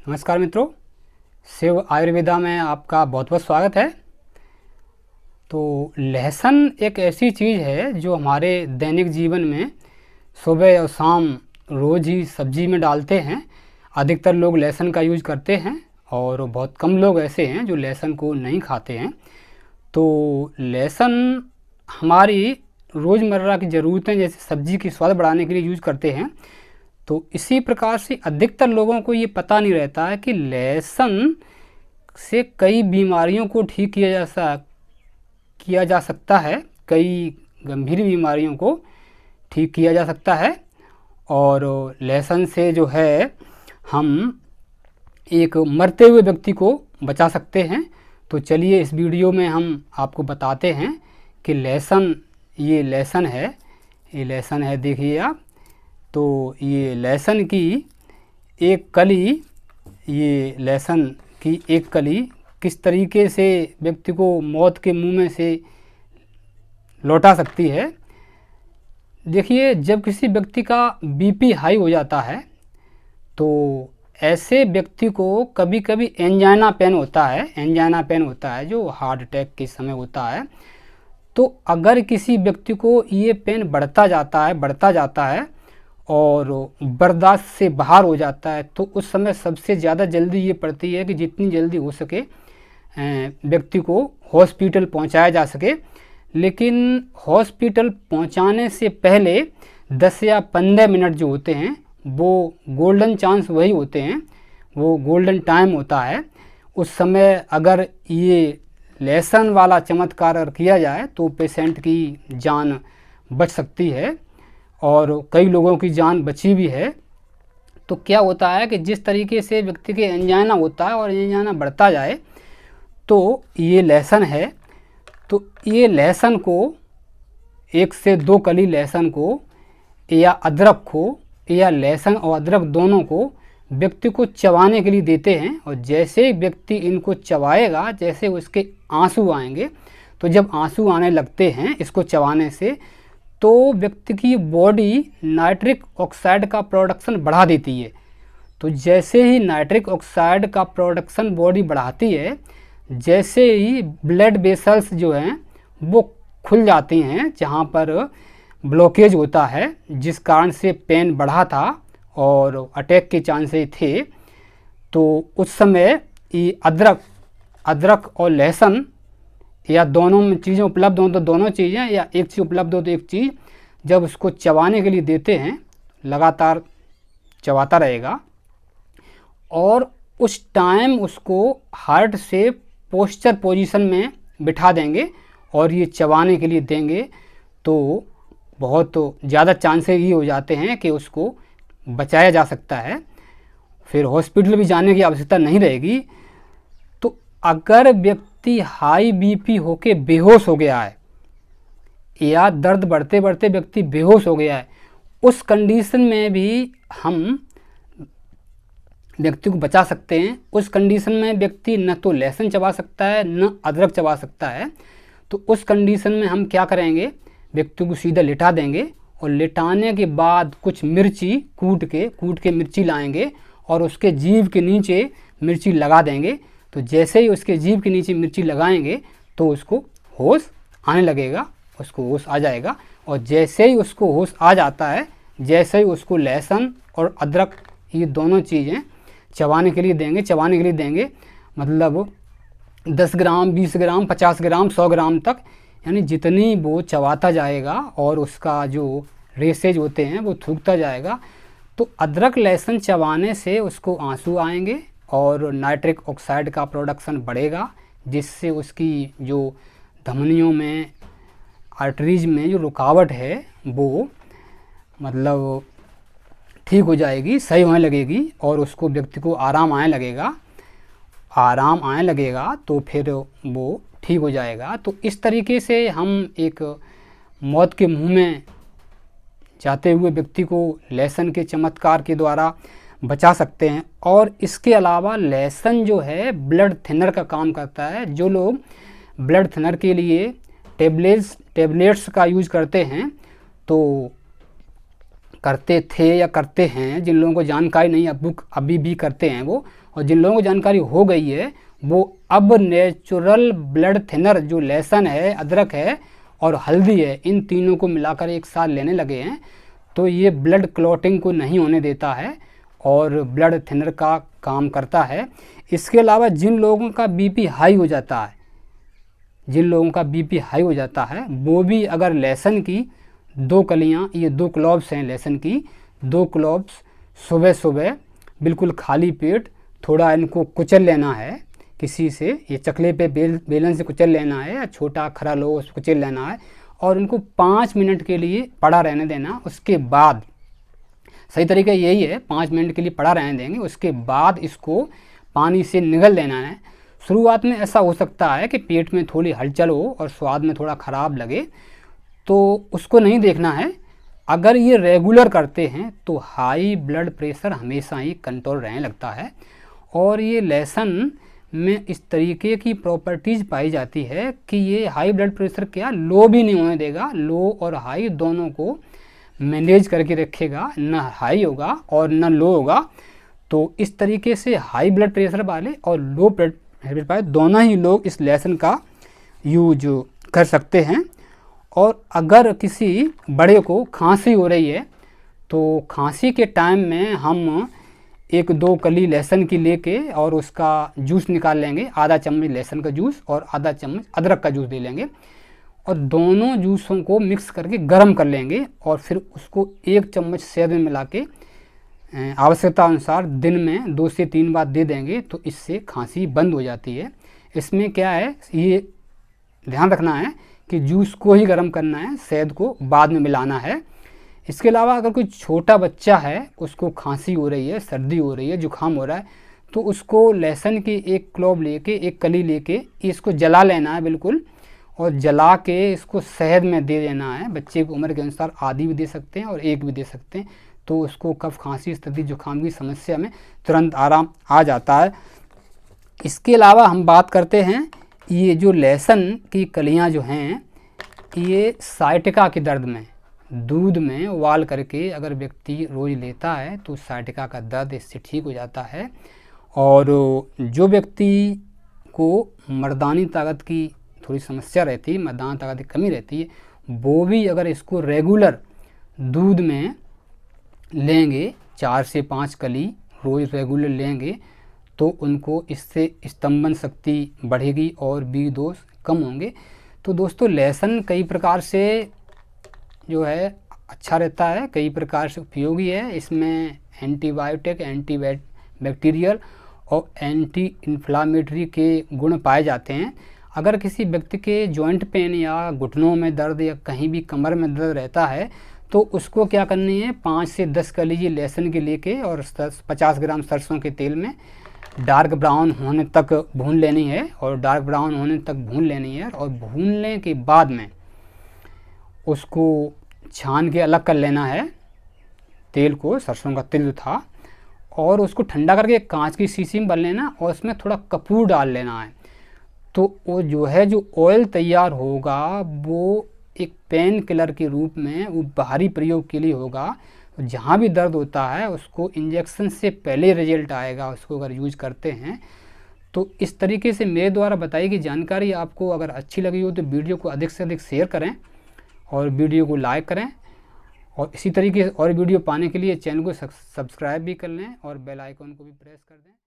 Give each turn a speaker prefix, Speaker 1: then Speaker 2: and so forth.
Speaker 1: नमस्कार मित्रों, शिव आयुर्वेदा में आपका बहुत बहुत स्वागत है। तो लहसुन एक ऐसी चीज़ है जो हमारे दैनिक जीवन में सुबह और शाम रोज़ ही सब्जी में डालते हैं। अधिकतर लोग लहसुन का यूज़ करते हैं और बहुत कम लोग ऐसे हैं जो लहसुन को नहीं खाते हैं। तो लहसुन हमारी रोज़मर्रा की ज़रूरतें जैसे सब्जी की स्वाद बढ़ाने के लिए यूज़ करते हैं। तो इसी प्रकार से अधिकतर लोगों को ये पता नहीं रहता है कि लहसुन से कई बीमारियों को ठीक किया जा सकता है, कई गंभीर बीमारियों को ठीक किया जा सकता है। और लहसुन से जो है हम एक मरते हुए व्यक्ति को बचा सकते हैं। तो चलिए इस वीडियो में हम आपको बताते हैं कि ये लहसुन है, देखिए आप। तो ये लहसुन की एक कली किस तरीके से व्यक्ति को मौत के मुंह में से लौटा सकती है। देखिए, जब किसी व्यक्ति का बीपी हाई हो जाता है तो ऐसे व्यक्ति को कभी कभी एंजाइना पेन होता है जो हार्ट अटैक के समय होता है। तो अगर किसी व्यक्ति को ये पेन बढ़ता जाता है और बर्दाश्त से बाहर हो जाता है तो उस समय सबसे ज़्यादा जल्दी ये पड़ती है कि जितनी जल्दी हो सके व्यक्ति को हॉस्पिटल पहुंचाया जा सके। लेकिन हॉस्पिटल पहुंचाने से पहले 10 या 15 मिनट जो होते हैं वो गोल्डन चांस वही होते हैं, वो गोल्डन टाइम होता है। उस समय अगर ये लहसुन वाला चमत्कार अगर किया जाए तो पेशेंट की जान बच सकती है और कई लोगों की जान बची भी है। तो क्या होता है कि जिस तरीके से व्यक्ति के एंजाइना होता है और एंजाइना बढ़ता जाए तो ये लहसुन है। तो ये लहसुन को 1 से 2 कली लहसुन को या अदरक को या लहसुन और अदरक दोनों को व्यक्ति को चबाने के लिए देते हैं। और जैसे ही व्यक्ति इनको चबाएगा, जैसे उसके आंसू आएंगे, तो जब आंसू आने लगते हैं इसको चबाने से तो व्यक्ति की बॉडी नाइट्रिक ऑक्साइड का प्रोडक्शन बढ़ा देती है। तो जैसे ही नाइट्रिक ऑक्साइड का प्रोडक्शन बॉडी बढ़ाती है, जैसे ही ब्लड वेसल्स जो हैं वो खुल जाती हैं जहाँ पर ब्लॉकेज होता है, जिस कारण से पेन बढ़ा था और अटैक के चांसेस थे। तो उस समय ये अदरक और लहसुन या दोनों में चीज़ें उपलब्ध हों तो दोनों चीज़ें, या एक चीज़ उपलब्ध हो तो एक चीज़, जब उसको चबाने के लिए देते हैं लगातार चबाता रहेगा और उस टाइम उसको हार्ट से पोस्चर पोजीशन में बिठा देंगे और ये चबाने के लिए देंगे तो बहुत ज़्यादा चांसेस ये हो जाते हैं कि उसको बचाया जा सकता है, फिर हॉस्पिटल भी जाने की आवश्यकता नहीं रहेगी। तो अगर व्यक्ति हाई बीपी होके बेहोश हो गया है या दर्द बढ़ते बढ़ते व्यक्ति बेहोश हो गया है, उस कंडीशन में भी हम व्यक्ति को बचा सकते हैं। उस कंडीशन में व्यक्ति न तो लहसुन चबा सकता है न अदरक चबा सकता है। तो उस कंडीशन में हम क्या करेंगे, व्यक्ति को सीधा लिटा देंगे और लिटाने के बाद कुछ मिर्ची कूट के मिर्ची लाएंगे और उसके जीभ के नीचे मिर्ची लगा देंगे। तो जैसे ही उसके जीभ के नीचे मिर्ची लगाएंगे तो उसको होश आने लगेगा, उसको होश आ जाएगा। और जैसे ही उसको होश आ जाता है, जैसे ही उसको लहसुन और अदरक ये दोनों चीज़ें चबाने के लिए देंगे, मतलब 10 ग्राम, 20 ग्राम, 50 ग्राम, 100 ग्राम तक, यानी जितनी वो चबाता जाएगा और उसका जो रेसेज होते हैं वो थूकता जाएगा, तो अदरक लहसुन चबाने से उसको आंसू आएंगे और नाइट्रिक ऑक्साइड का प्रोडक्शन बढ़ेगा, जिससे उसकी जो धमनियों में, आर्टरीज में जो रुकावट है वो मतलब ठीक हो जाएगी, सही होने लगेगी और उसको व्यक्ति को आराम आने लगेगा तो फिर वो ठीक हो जाएगा। तो इस तरीके से हम एक मौत के मुंह में जाते हुए व्यक्ति को लहसुन के चमत्कार के द्वारा बचा सकते हैं। और इसके अलावा लहसुन जो है ब्लड थिनर का काम करता है। जो लोग ब्लड थिनर के लिए टेबलेट्स का यूज़ करते हैं तो करते थे या करते हैं, जिन लोगों को जानकारी नहीं अभी भी करते हैं वो, और जिन लोगों को जानकारी हो गई है वो अब नेचुरल ब्लड थिनर जो लहसुन है, अदरक है और हल्दी है, इन तीनों को मिलाकर एक साथ लेने लगे हैं। तो ये ब्लड क्लॉटिंग को नहीं होने देता है और ब्लड थिनर का काम करता है। इसके अलावा जिन लोगों का बीपी हाई हो जाता है, वो भी अगर लहसुन की 2 कलियाँ, ये 2 क्लोव्स हैं लहसुन की, 2 क्लोव्स सुबह सुबह बिल्कुल खाली पेट थोड़ा इनको कुचल लेना है किसी से, ये चकले पे बेलन से कुचल लेना है या छोटा खरा लो उसको कुचल लेना है और इनको 5 मिनट के लिए पड़ा रहने देना। उसके बाद सही तरीका यही है, 5 मिनट के लिए पड़ा रहने देंगे, उसके बाद इसको पानी से निगल लेना है। शुरुआत में ऐसा हो सकता है कि पेट में थोड़ी हलचल हो और स्वाद में थोड़ा ख़राब लगे, तो उसको नहीं देखना है। अगर ये रेगुलर करते हैं तो हाई ब्लड प्रेशर हमेशा ही कंट्रोल रहने लगता है। और ये लहसुन में इस तरीके की प्रॉपर्टीज़ पाई जाती है कि ये हाई ब्लड प्रेशर क्या लो भी नहीं होने देगा, लो और हाई दोनों को मैनेज करके रखेगा, ना हाई होगा और ना लो होगा। तो इस तरीके से हाई ब्लड प्रेशर वाले और लो ब्लड प्रेशर वाले दोनों ही लोग इस लहसुन का यूज कर सकते हैं। और अगर किसी बड़े को खांसी हो रही है तो खांसी के टाइम में हम 1-2 कली लहसुन की लेके और उसका जूस निकाल लेंगे, आधा चम्मच लहसुन का जूस और आधा चम्मच अदरक का जूस दे लेंगे और दोनों जूसों को मिक्स करके गर्म कर लेंगे और फिर उसको 1 चम्मच शहद में मिला के आवश्यकता अनुसार दिन में 2 से 3 बार दे देंगे तो इससे खांसी बंद हो जाती है। इसमें क्या है, ये ध्यान रखना है कि जूस को ही गर्म करना है, शहद को बाद में मिलाना है। इसके अलावा अगर कोई छोटा बच्चा है, उसको खांसी हो रही है, सर्दी हो रही है, जुकाम हो रहा है, तो उसको लहसुन की 1 क्लोव लेके, 1 कली लेके इसको जला लेना है बिल्कुल, और जला के इसको शहद में दे देना है। बच्चे की उम्र के अनुसार आधी भी दे सकते हैं और 1 भी दे सकते हैं, तो उसको कफ खांसी सर्दी जुकाम की समस्या में तुरंत आराम आ जाता है। इसके अलावा हम बात करते हैं, ये जो लहसुन की कलियां जो हैं, ये साइटिका के दर्द में दूध में उबाल करके अगर व्यक्ति रोज़ लेता है तो साइटिका का दर्द इससे ठीक हो जाता है। और जो व्यक्ति को मर्दानी ताकत की थोड़ी समस्या रहती है, मर्दाना ताकत की कमी रहती है, वो भी अगर इसको रेगुलर दूध में लेंगे, 4 से 5 कली रोज़ रेगुलर लेंगे, तो उनको इससे स्तंभन शक्ति बढ़ेगी और बीज दोष कम होंगे। तो दोस्तों, लहसुन कई प्रकार से जो है अच्छा रहता है, कई प्रकार से उपयोगी है। इसमें एंटीबायोटिक, एंटी बैक्टीरियल और एंटी इन्फ्लामेटरी के गुण पाए जाते हैं। अगर किसी व्यक्ति के जॉइंट पेन या घुटनों में दर्द या कहीं भी कमर में दर्द रहता है तो उसको क्या करनी है, 5 से 10 कली लहसुन के लेके और 50 ग्राम सरसों के तेल में डार्क ब्राउन होने तक भून लेनी है और डार्क ब्राउन होने तक भून लेनी है। और भूनने के बाद में उसको छान के अलग कर लेना है तेल को, सरसों का तेल जो था, और उसको ठंडा करके कांच की शीशी में भर लेना और उसमें थोड़ा कपूर डाल लेना है। तो वो जो है जो ऑयल तैयार होगा वो एक पेन किलर के रूप में वो बाहरी प्रयोग के लिए होगा। जहाँ भी दर्द होता है उसको इंजेक्शन से पहले रिजल्ट आएगा उसको अगर यूज करते हैं। तो इस तरीके से मेरे द्वारा बताई गई जानकारी आपको अगर अच्छी लगी हो तो वीडियो को अधिक से अधिक शेयर करें और वीडियो को लाइक करें, और इसी तरीके से और वीडियो पाने के लिए चैनल को सब्सक्राइब भी कर लें और बेल आइकन को भी प्रेस कर दें।